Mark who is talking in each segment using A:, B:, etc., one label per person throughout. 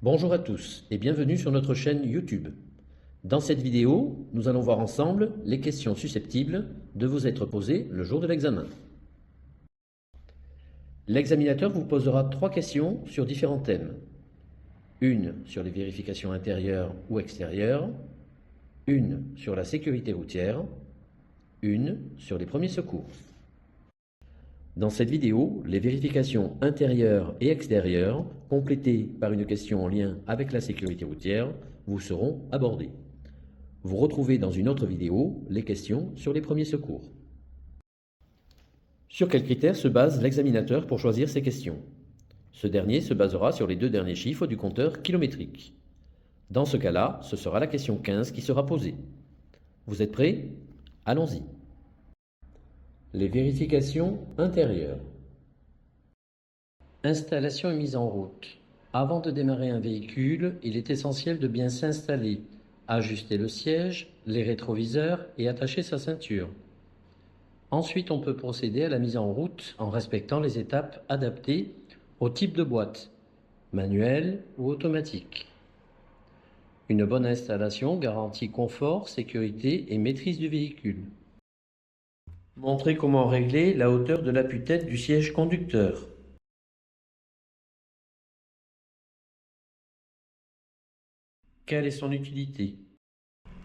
A: Bonjour à tous et bienvenue sur notre chaîne YouTube. Dans cette vidéo, nous allons voir ensemble les questions susceptibles de vous être posées le jour de l'examen. L'examinateur vous posera 3 questions sur différents thèmes. Une sur les vérifications intérieures ou extérieures, une sur la sécurité routière, une sur les premiers secours. Dans cette vidéo, les vérifications intérieures et extérieures, complétées par une question en lien avec la sécurité routière, vous seront abordées. Vous retrouvez dans une autre vidéo les questions sur les premiers secours. Sur quels critères se base l'examinateur pour choisir ces questions? Ce dernier se basera sur les 2 derniers chiffres du compteur kilométrique. Dans ce cas-là, ce sera la question 15 qui sera posée. Vous êtes prêts? Allons-y. Les vérifications intérieures. Installation et mise en route. Avant de démarrer un véhicule, il est essentiel de bien s'installer, ajuster le siège, les rétroviseurs et attacher sa ceinture. Ensuite, on peut procéder à la mise en route en respectant les étapes adaptées au type de boîte, manuelle ou automatique. Une bonne installation garantit confort, sécurité et maîtrise du véhicule. Montrez comment régler la hauteur de l'appui-tête du siège conducteur. Quelle est son utilité?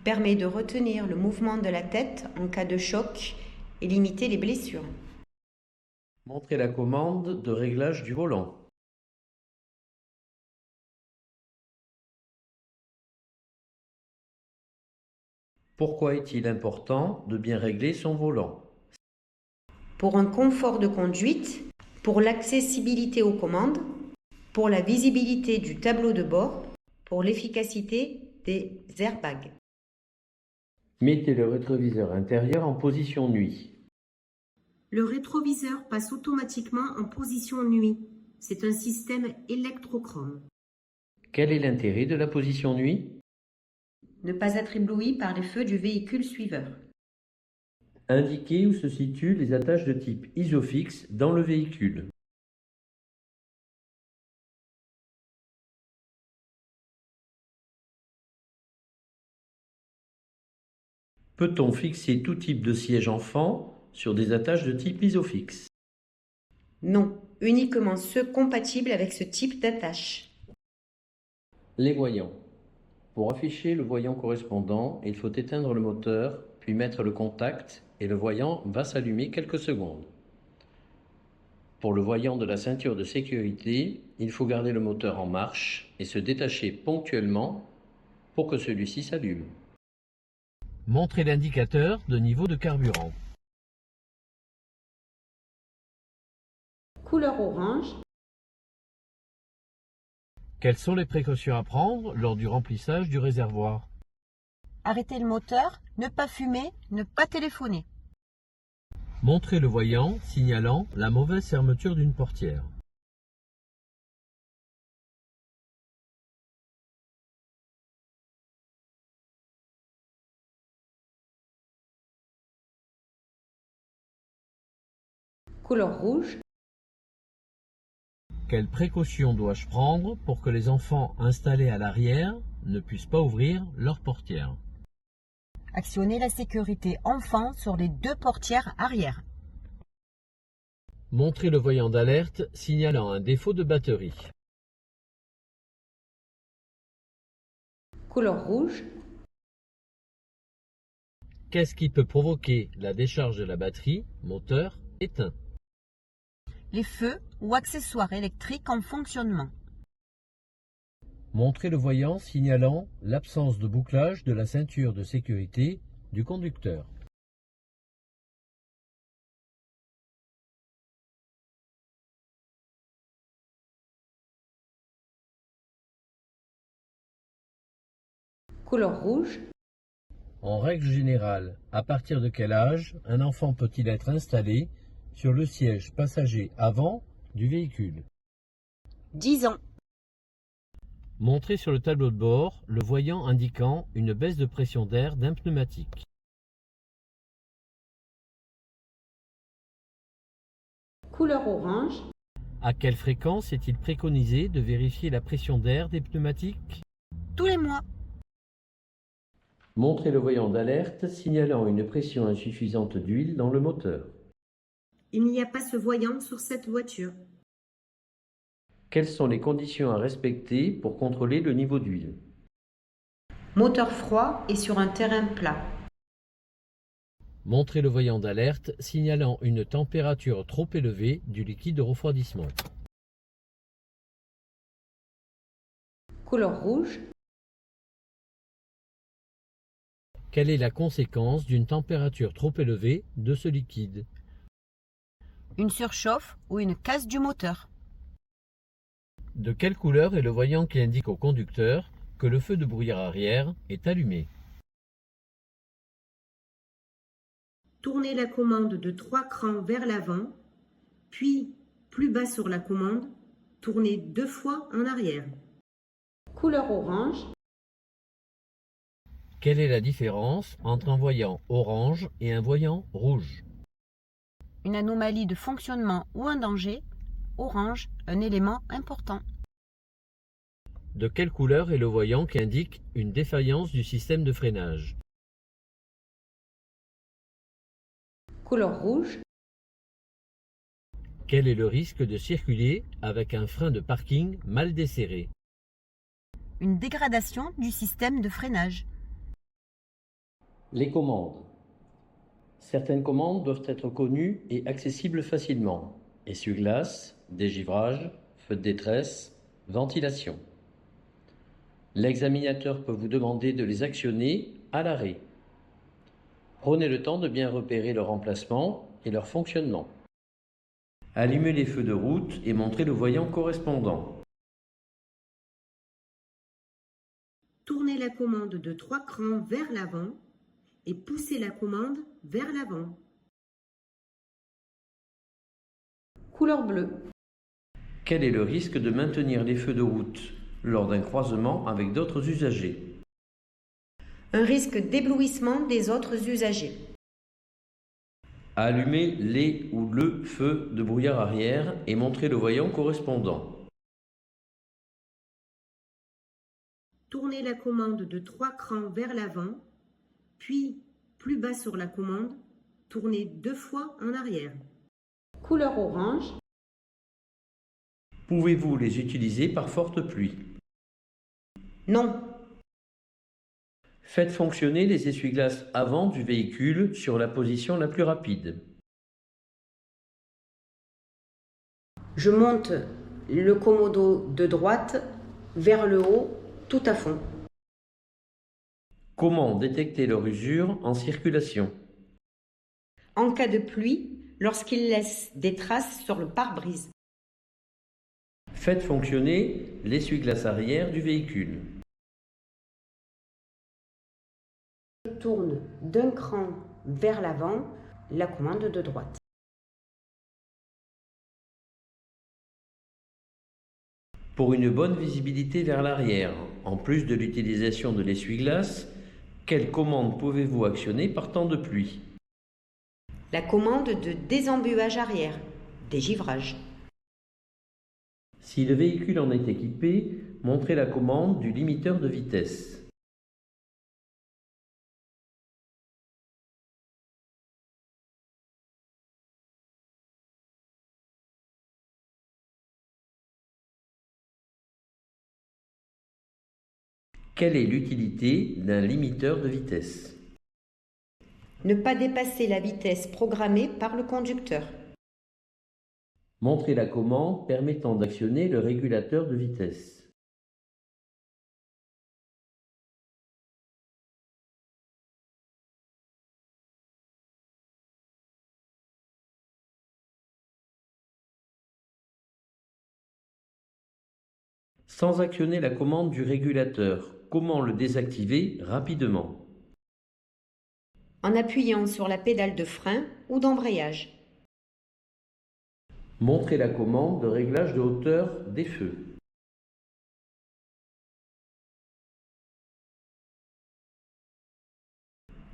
B: Permet de retenir le mouvement de la tête en cas de choc et limiter les blessures.
A: Montrez la commande de réglage du volant. Pourquoi est-il important de bien régler son volant?
B: Pour un confort de conduite, pour l'accessibilité aux commandes, pour la visibilité du tableau de bord, pour l'efficacité des airbags.
A: Mettez le rétroviseur intérieur en position nuit.
B: Le rétroviseur passe automatiquement en position nuit. C'est un système électrochrome.
A: Quel est l'intérêt de la position nuit?
B: Ne pas être ébloui par les feux du véhicule suiveur.
A: Indiquez où se situent les attaches de type ISOFIX dans le véhicule. Peut-on fixer tout type de siège enfant sur des attaches de type ISOFIX?
B: Non, uniquement ceux compatibles avec ce type d'attache.
A: Les voyants. Pour afficher le voyant correspondant, il faut éteindre le moteur, puis mettre le contact et le voyant va s'allumer quelques secondes. Pour le voyant de la ceinture de sécurité, il faut garder le moteur en marche et se détacher ponctuellement pour que celui-ci s'allume. Montrez l'indicateur de niveau de carburant.
B: Couleur orange.
A: Quelles sont les précautions à prendre lors du remplissage du réservoir?
C: Arrêter le moteur, ne pas fumer, ne pas téléphoner.
A: Montrez le voyant signalant la mauvaise fermeture d'une portière.
B: Couleur rouge.
A: Quelles précautions dois-je prendre pour que les enfants installés à l'arrière ne puissent pas ouvrir leur portière?
C: Actionnez la sécurité enfant sur les 2 portières arrière.
A: Montrez le voyant d'alerte signalant un défaut de batterie.
B: Couleur rouge.
A: Qu'est-ce qui peut provoquer la décharge de la batterie, moteur éteint?
C: Les feux ou accessoires électriques en fonctionnement.
A: Montrez le voyant signalant l'absence de bouclage de la ceinture de sécurité du conducteur.
B: Couleur rouge.
A: En règle générale, à partir de quel âge un enfant peut-il être installé sur le siège passager avant du véhicule?
C: 10 ans.
A: Montrez sur le tableau de bord le voyant indiquant une baisse de pression d'air d'un pneumatique.
B: Couleur orange.
A: À quelle fréquence est-il préconisé de vérifier la pression d'air des pneumatiques?
C: Tous les mois.
A: Montrez le voyant d'alerte signalant une pression insuffisante d'huile dans le moteur.
B: Il n'y a pas ce voyant sur cette voiture.
A: Quelles sont les conditions à respecter pour contrôler le niveau d'huile?
B: Moteur froid et sur un terrain plat.
A: Montrez le voyant d'alerte signalant une température trop élevée du liquide de refroidissement.
B: Couleur rouge.
A: Quelle est la conséquence d'une température trop élevée de ce liquide?
C: Une surchauffe ou une casse du moteur.
A: De quelle couleur est le voyant qui indique au conducteur que le feu de brouillard arrière est allumé?
B: Tournez la commande de 3 crans vers l'avant, puis plus bas sur la commande, tournez 2 fois en arrière. Couleur orange.
A: Quelle est la différence entre un voyant orange et un voyant rouge?
C: Une anomalie de fonctionnement ou un danger. Orange, un élément important.
A: De quelle couleur est le voyant qui indique une défaillance du système de freinage?
B: Couleur rouge.
A: Quel est le risque de circuler avec un frein de parking mal desserré?
C: Une dégradation du système de freinage.
A: Les commandes. Certaines commandes doivent être connues et accessibles facilement. Essuie-glace, dégivrage, feu de détresse, ventilation. L'examinateur peut vous demander de les actionner à l'arrêt. Prenez le temps de bien repérer leur emplacement et leur fonctionnement. Allumez les feux de route et montrez le voyant correspondant.
B: Tournez la commande de 3 crans vers l'avant et poussez la commande vers l'avant. Couleur bleue.
A: Quel est le risque de maintenir les feux de route lors d'un croisement avec d'autres usagers?
B: Un risque d'éblouissement des autres usagers.
A: Allumez les ou le feu de brouillard arrière et montrez le voyant correspondant.
B: Tournez la commande de 3 crans vers l'avant, puis plus bas sur la commande, tournez 2 fois en arrière. Couleur orange.
A: Pouvez-vous les utiliser par forte pluie?
B: Non.
A: Faites fonctionner les essuie-glaces avant du véhicule sur la position la plus rapide.
B: Je monte le commodo de droite vers le haut, tout à fond.
A: Comment détecter leur usure en circulation?
B: En cas de pluie, lorsqu'il laisse des traces sur le pare-brise.
A: Faites fonctionner l'essuie-glace arrière du véhicule.
B: Je tourne d'un cran vers l'avant la commande de droite.
A: Pour une bonne visibilité vers l'arrière, en plus de l'utilisation de l'essuie-glace, quelle commande pouvez-vous actionner par temps de pluie?
B: La commande de désembuage arrière, dégivrage.
A: Si le véhicule en est équipé, montrez la commande du limiteur de vitesse. Quelle est l'utilité d'un limiteur de vitesse?
B: Ne pas dépasser la vitesse programmée par le conducteur.
A: Montrez la commande permettant d'actionner le régulateur de vitesse. Sans actionner la commande du régulateur, comment le désactiver rapidement?
B: En appuyant sur la pédale de frein ou d'embrayage.
A: Montrez la commande de réglage de hauteur des feux.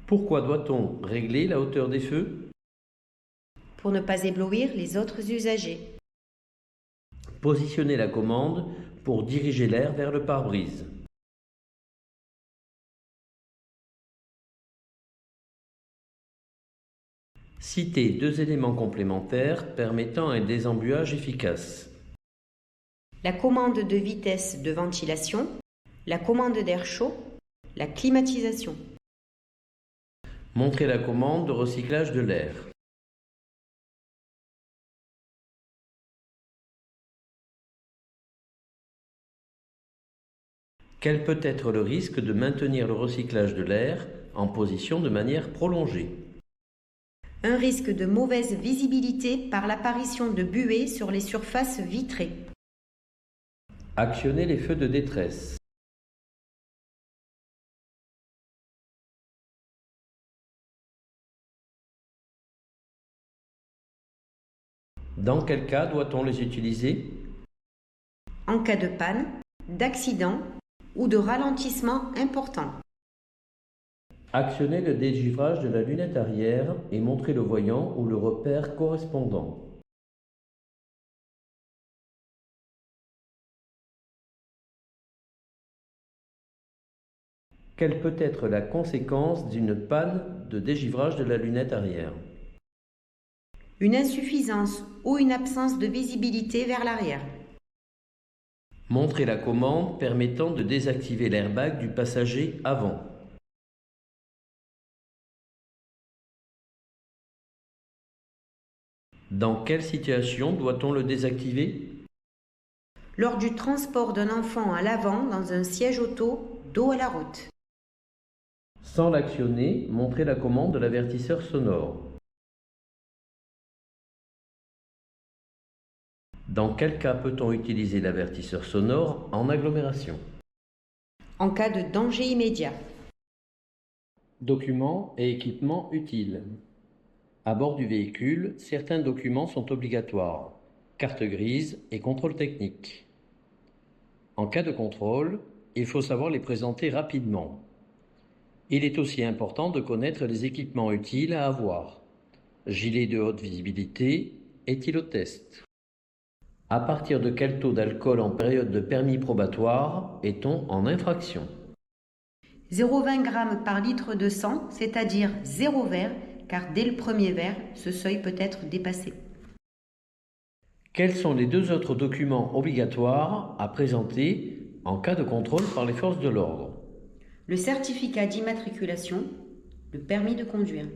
A: Pourquoi doit-on régler la hauteur des feux?
B: Pour ne pas éblouir les autres usagers.
A: Positionnez la commande pour diriger l'air vers le pare-brise. Citez 2 éléments complémentaires permettant un désembuage efficace.
B: La commande de vitesse de ventilation, la commande d'air chaud, la climatisation.
A: Montrez la commande de recyclage de l'air. Quel peut être le risque de maintenir le recyclage de l'air en position de manière prolongée?
B: Un risque de mauvaise visibilité par l'apparition de buées sur les surfaces vitrées.
A: Actionnez les feux de détresse. Dans quel cas doit-on les utiliser?
B: En cas de panne, d'accident ou de ralentissement important.
A: Actionnez le dégivrage de la lunette arrière et montrez le voyant ou le repère correspondant. Quelle peut être la conséquence d'une panne de dégivrage de la lunette arrière?
B: Une insuffisance ou une absence de visibilité vers l'arrière.
A: Montrez la commande permettant de désactiver l'airbag du passager avant. Dans quelle situation doit-on le désactiver?
B: Lors du transport d'un enfant à l'avant dans un siège auto dos à la route.
A: Sans l'actionner, montrez la commande de l'avertisseur sonore. Dans quel cas peut-on utiliser l'avertisseur sonore en agglomération?
B: En cas de danger immédiat.
A: Documents et équipements utiles. À bord du véhicule, certains documents sont obligatoires. Carte grise et contrôle technique. En cas de contrôle, il faut savoir les présenter rapidement. Il est aussi important de connaître les équipements utiles à avoir. Gilet de haute visibilité, éthylotest. À partir de quel taux d'alcool en période de permis probatoire est-on en infraction?
B: 0,20 g par litre de sang, c'est-à-dire 0 verre, car dès le premier verre, ce seuil peut être dépassé.
A: Quels sont les 2 autres documents obligatoires à présenter en cas de contrôle par les forces de l'ordre?
B: Le certificat d'immatriculation, le permis de conduire.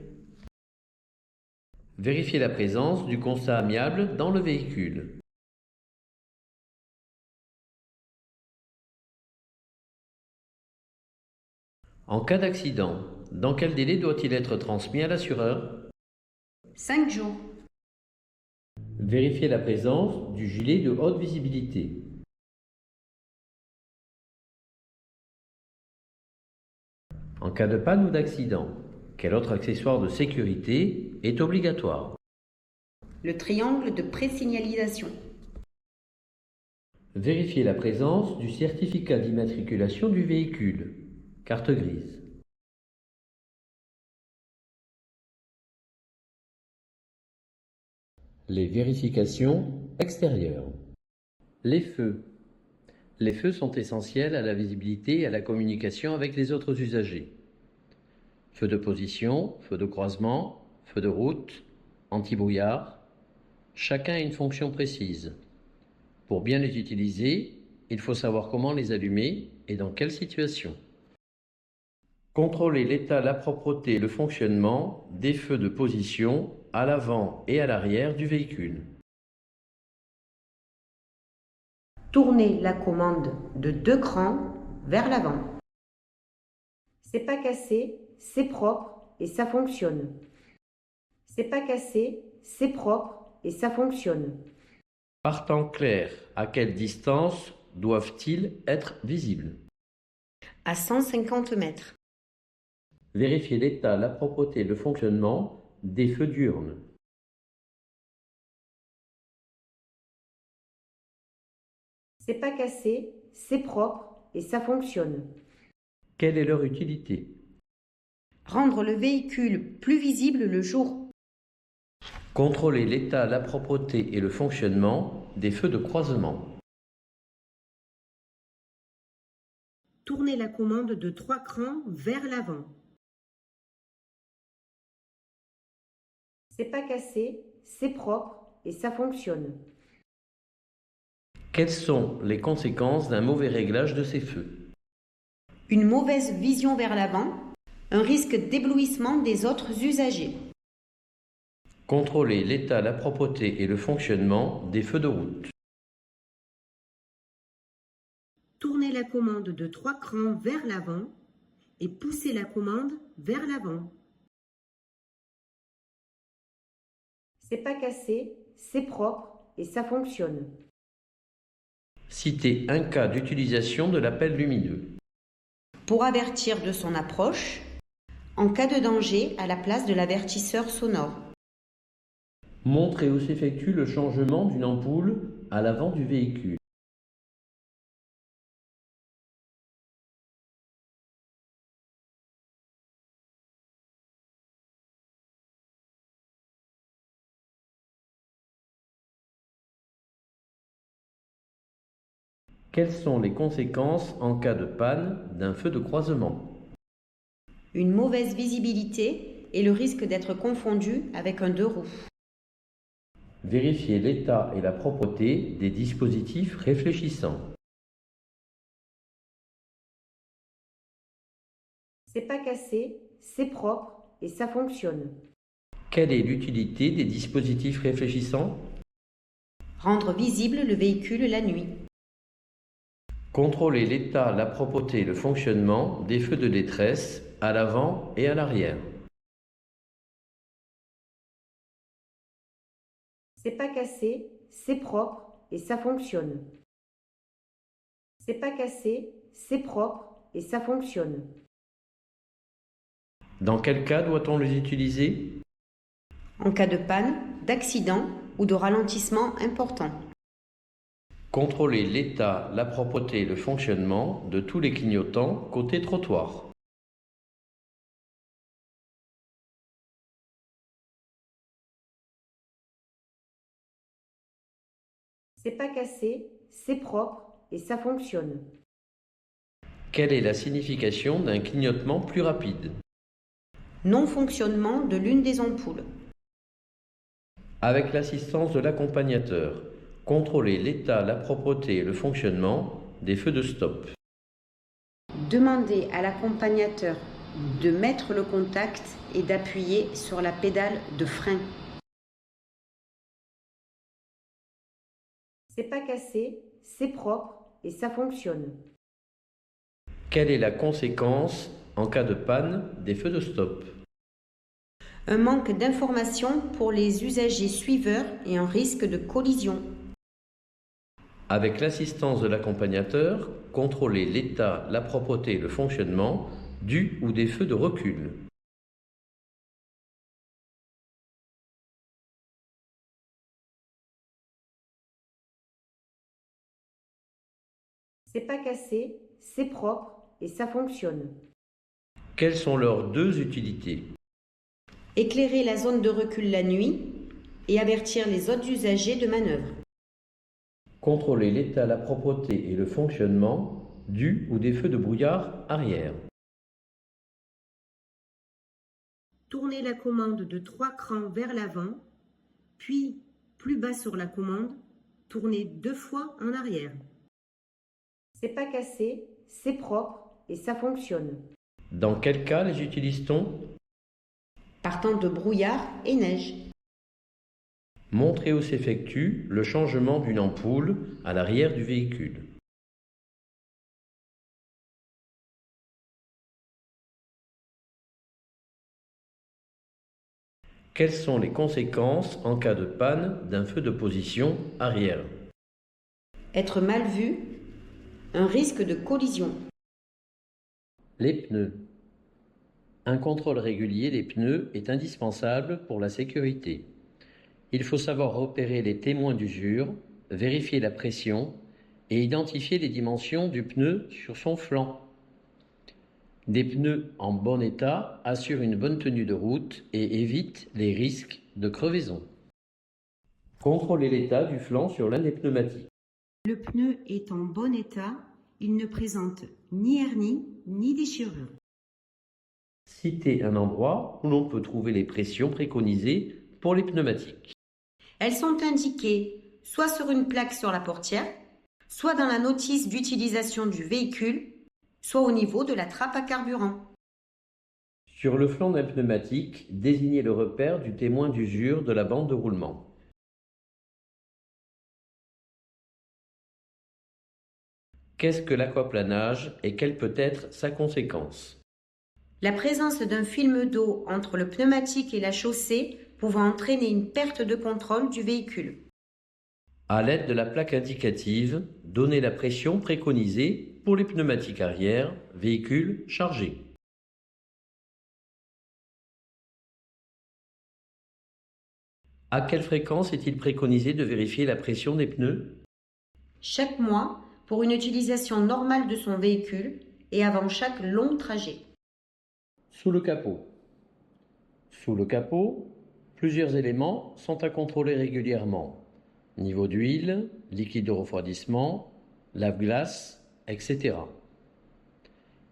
A: Vérifiez la présence du constat amiable dans le véhicule. En cas d'accident, dans quel délai doit-il être transmis à l'assureur?
B: 5 jours.
A: Vérifiez la présence du gilet de haute visibilité. En cas de panne ou d'accident, quel autre accessoire de sécurité est obligatoire?
B: Le triangle de présignalisation.
A: Vérifiez la présence du certificat d'immatriculation du véhicule, carte grise. Les vérifications extérieures. Les feux. Les feux sont essentiels à la visibilité et à la communication avec les autres usagers. Feu de position, feu de croisement, feu de route, anti-brouillard. Chacun a une fonction précise. Pour bien les utiliser, il faut savoir comment les allumer et dans quelle situation. Contrôler l'état, la propreté et le fonctionnement des feux de position à l'avant et à l'arrière du véhicule.
B: Tournez la commande de 2 crans vers l'avant. C'est pas cassé, c'est propre et ça fonctionne. C'est pas cassé, c'est propre et ça fonctionne.
A: Par temps clair, à quelle distance doivent-ils être visibles?
B: À 150 mètres.
A: Vérifiez l'état, la propreté et le fonctionnement des feux diurnes.
B: C'est pas cassé, c'est propre et ça fonctionne.
A: Quelle est leur utilité?
B: Rendre le véhicule plus visible le jour.
A: Contrôler l'état, la propreté et le fonctionnement des feux de croisement.
B: Tournez la commande de 3 crans vers l'avant. C'est pas cassé, c'est propre et ça fonctionne.
A: Quelles sont les conséquences d'un mauvais réglage de ces feux?
B: Une mauvaise vision vers l'avant, un risque d'éblouissement des autres usagers.
A: Contrôler l'état, la propreté et le fonctionnement des feux de route.
B: Tournez la commande de 3 crans vers l'avant et poussez la commande vers l'avant. C'est pas cassé, c'est propre et ça fonctionne.
A: Citez un cas d'utilisation de l'appel lumineux.
B: Pour avertir de son approche, en cas de danger à la place de l'avertisseur sonore.
A: Montrez où s'effectue le changement d'une ampoule à l'avant du véhicule. Quelles sont les conséquences en cas de panne d'un feu de croisement?
B: Une mauvaise visibilité et le risque d'être confondu avec un 2 roues.
A: Vérifier l'état et la propreté des dispositifs réfléchissants.
B: C'est pas cassé, c'est propre et ça fonctionne.
A: Quelle est l'utilité des dispositifs réfléchissants?
B: Rendre visible le véhicule la nuit.
A: Contrôler l'état, la propreté et le fonctionnement des feux de détresse à l'avant et à l'arrière.
B: C'est pas cassé, c'est propre et ça fonctionne. C'est pas cassé, c'est propre et ça fonctionne.
A: Dans quel cas doit-on les utiliser?
B: En cas de panne, d'accident ou de ralentissement important.
A: Contrôler l'état, la propreté et le fonctionnement de tous les clignotants côté trottoir.
B: C'est pas cassé, c'est propre et ça fonctionne.
A: Quelle est la signification d'un clignotement plus rapide?
B: Non-fonctionnement de l'une des ampoules.
A: Avec l'assistance de l'accompagnateur, contrôler l'état, la propreté et le fonctionnement des feux de stop.
B: Demandez à l'accompagnateur de mettre le contact et d'appuyer sur la pédale de frein. C'est pas cassé, c'est propre et ça fonctionne.
A: Quelle est la conséquence en cas de panne des feux de stop?
B: Un manque d'information pour les usagers suiveurs et un risque de collision.
A: Avec l'assistance de l'accompagnateur, contrôler l'état, la propreté et le fonctionnement du ou des feux de recul.
B: C'est pas cassé, c'est propre et ça fonctionne.
A: Quelles sont leurs deux utilités?
B: Éclairer la zone de recul la nuit et avertir les autres usagers de manœuvre.
A: Contrôler l'état, la propreté et le fonctionnement du ou des feux de brouillard arrière.
B: Tournez la commande de 3 crans vers l'avant, puis plus bas sur la commande, tournez 2 fois en arrière. C'est pas cassé, c'est propre et ça fonctionne.
A: Dans quel cas les utilise-t-on?
B: Partant de brouillard et neige.
A: Montrer où s'effectue le changement d'une ampoule à l'arrière du véhicule. Quelles sont les conséquences en cas de panne d'un feu de position arrière?
B: Être mal vu, un risque de collision.
A: Les pneus. Un contrôle régulier des pneus est indispensable pour la sécurité. Il faut savoir repérer les témoins d'usure, vérifier la pression et identifier les dimensions du pneu sur son flanc. Des pneus en bon état assurent une bonne tenue de route et évitent les risques de crevaison. Contrôlez l'état du flanc sur l'un des pneumatiques.
B: Le pneu est en bon état, il ne présente ni hernie ni déchirure.
A: Citez un endroit où l'on peut trouver les pressions préconisées pour les pneumatiques.
B: Elles sont indiquées soit sur une plaque sur la portière, soit dans la notice d'utilisation du véhicule, soit au niveau de la trappe à carburant.
A: Sur le flanc d'un pneumatique, désignez le repère du témoin d'usure de la bande de roulement. Qu'est-ce que l'aquaplanage et quelle peut être sa conséquence?
B: La présence d'un film d'eau entre le pneumatique et la chaussée pouvant entraîner une perte de contrôle du véhicule.
A: À l'aide de la plaque indicative, donnez la pression préconisée pour les pneumatiques arrière, véhicule chargé. À quelle fréquence est-il préconisé de vérifier la pression des pneus?
B: Chaque mois pour une utilisation normale de son véhicule et avant chaque long trajet.
A: Sous le capot. Sous le capot, plusieurs éléments sont à contrôler régulièrement. Niveau d'huile, liquide de refroidissement, lave-glace, etc.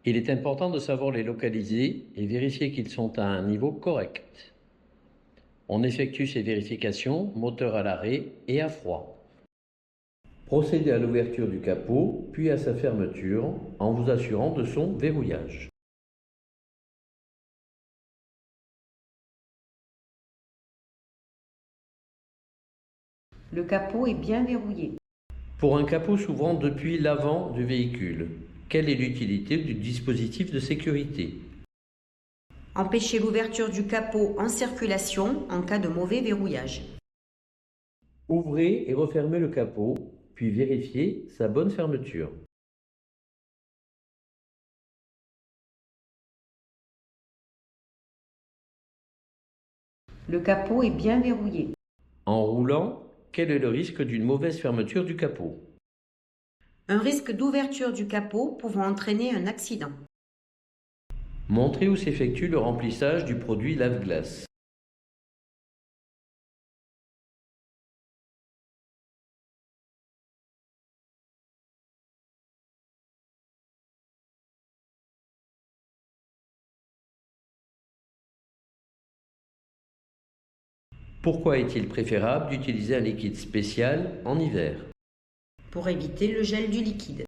A: Il est important de savoir les localiser et vérifier qu'ils sont à un niveau correct. On effectue ces vérifications moteur à l'arrêt et à froid. Procédez à l'ouverture du capot, puis à sa fermeture, en vous assurant de son verrouillage.
B: Le capot est bien verrouillé.
A: Pour un capot s'ouvrant depuis l'avant du véhicule, quelle est l'utilité du dispositif de sécurité?
B: Empêcher l'ouverture du capot en circulation en cas de mauvais verrouillage.
A: Ouvrez et refermez le capot, puis vérifiez sa bonne fermeture.
B: Le capot est bien verrouillé.
A: En roulant, quel est le risque d'une mauvaise fermeture du capot?
B: Un risque d'ouverture du capot pouvant entraîner un accident.
A: Montrez où s'effectue le remplissage du produit lave-glace. Pourquoi est-il préférable d'utiliser un liquide spécial en hiver?
B: Pour éviter le gel du liquide.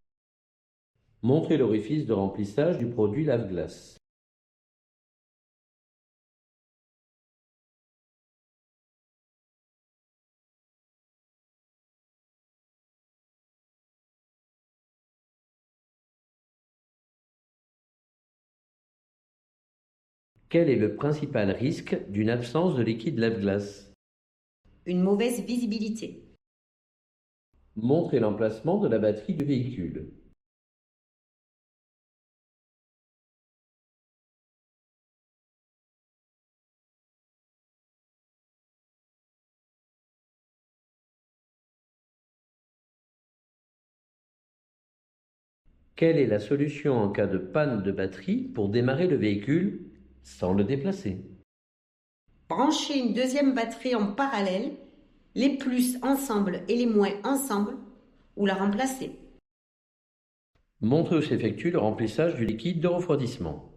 A: Montrez l'orifice de remplissage du produit lave-glace. Quel est le principal risque d'une absence de liquide lave-glace?
B: Une mauvaise visibilité.
A: Montrez l'emplacement de la batterie du véhicule. Quelle est la solution en cas de panne de batterie pour démarrer le véhicule sans le déplacer?
B: Brancher une deuxième batterie en parallèle, les plus ensemble et les moins ensemble, ou la remplacer.
A: Montrez où s'effectue le remplissage du liquide de refroidissement.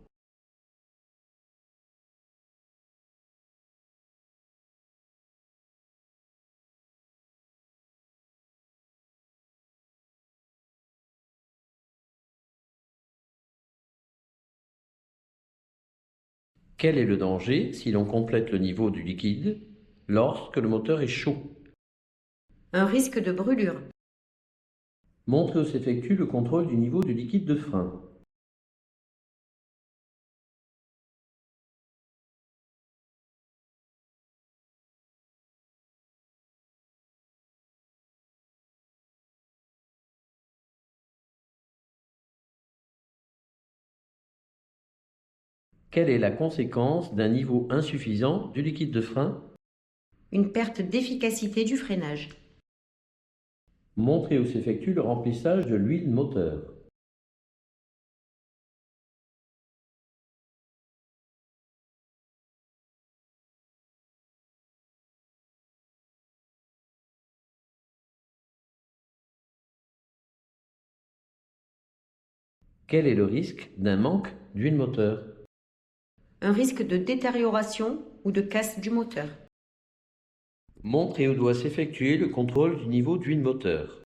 A: Quel est le danger si l'on complète le niveau du liquide lorsque le moteur est chaud?
B: Un risque de brûlure.
A: Montrez où s'effectue le contrôle du niveau du liquide de frein. Quelle est la conséquence d'un niveau insuffisant du liquide de frein?
B: Une perte d'efficacité du freinage.
A: Montrez où s'effectue le remplissage de l'huile moteur. Quel est le risque d'un manque d'huile moteur?
B: Un risque de détérioration ou de casse du moteur.
A: Montrez où doit s'effectuer le contrôle du niveau d'huile moteur.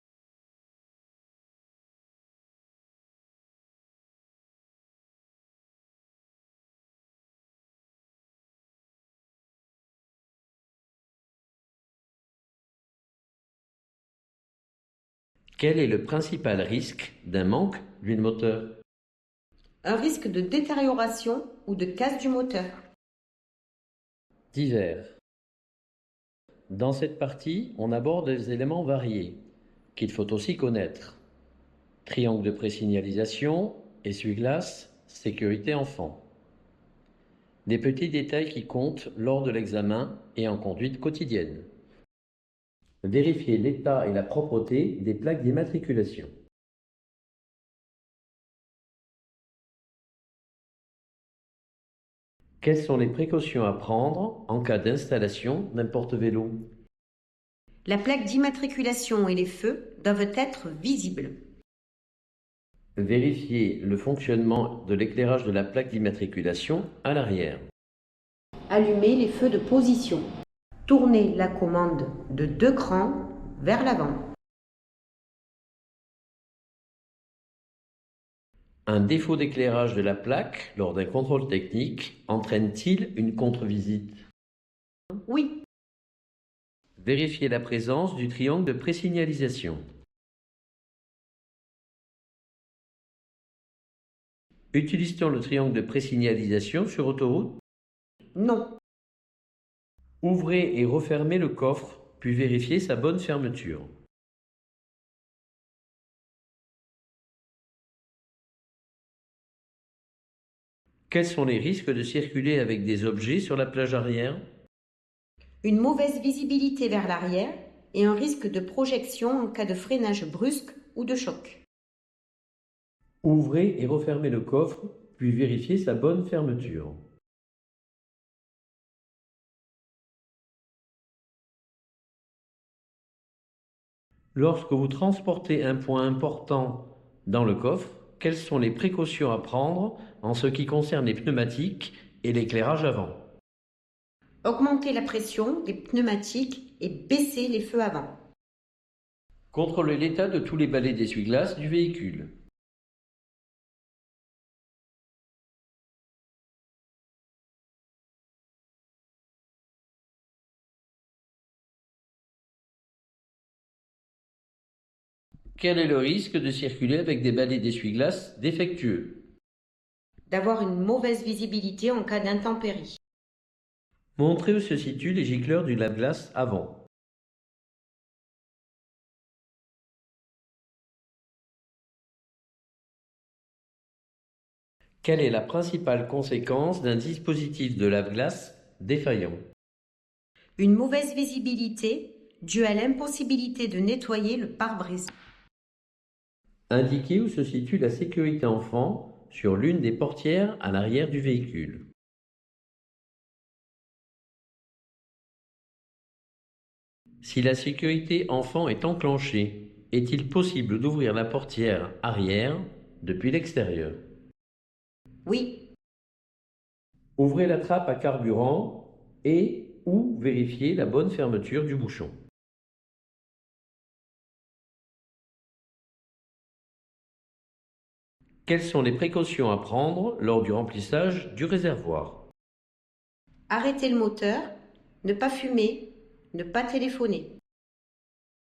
A: Quel est le principal risque d'un manque d'huile moteur?
B: Un risque de détérioration ou de casse du moteur.
A: Divers. Dans cette partie, on aborde des éléments variés qu'il faut aussi connaître. Triangle de présignalisation, essuie-glace, sécurité enfant. Des petits détails qui comptent lors de l'examen et en conduite quotidienne. Vérifier l'état et la propreté des plaques d'immatriculation. Quelles sont les précautions à prendre en cas d'installation d'un porte-vélo?
B: La plaque d'immatriculation et les feux doivent être visibles.
A: Vérifier le fonctionnement de l'éclairage de la plaque d'immatriculation à l'arrière.
B: Allumer les feux de position. Tourner la commande de 2 crans vers l'avant.
A: Un défaut d'éclairage de la plaque lors d'un contrôle technique entraîne-t-il une contre-visite?
B: Oui.
A: Vérifier la présence du triangle de présignalisation. Utilise-t-on le triangle de présignalisation sur autoroute?
B: Non.
A: Ouvrez et refermez le coffre, puis vérifiez sa bonne fermeture. Quels sont les risques de circuler avec des objets sur la plage arrière?
B: Une mauvaise visibilité vers l'arrière et un risque de projection en cas de freinage brusque ou de choc.
A: Ouvrez et refermez le coffre, puis vérifiez sa bonne fermeture. Lorsque vous transportez un point important dans le coffre, quelles sont les précautions à prendre en ce qui concerne les pneumatiques et l'éclairage avant?
B: Augmenter la pression des pneumatiques et baisser les feux avant.
A: Contrôlez l'état de tous les balais d'essuie-glace du véhicule. Quel est le risque de circuler avec des balais d'essuie-glace défectueux?
B: D'avoir une mauvaise visibilité en cas d'intempérie.
A: Montrez où se situent les gicleurs du lave-glace avant. Quelle est la principale conséquence d'un dispositif de lave-glace défaillant?
B: Une mauvaise visibilité due à l'impossibilité de nettoyer le pare-brise.
A: Indiquez où se situe la sécurité enfant sur l'une des portières à l'arrière du véhicule. Si la sécurité enfant est enclenchée, est-il possible d'ouvrir la portière arrière depuis l'extérieur?
B: Oui.
A: Ouvrez la trappe à carburant et ou vérifiez la bonne fermeture du bouchon. Quelles sont les précautions à prendre lors du remplissage du réservoir?
B: Arrêter le moteur, ne pas fumer, ne pas téléphoner.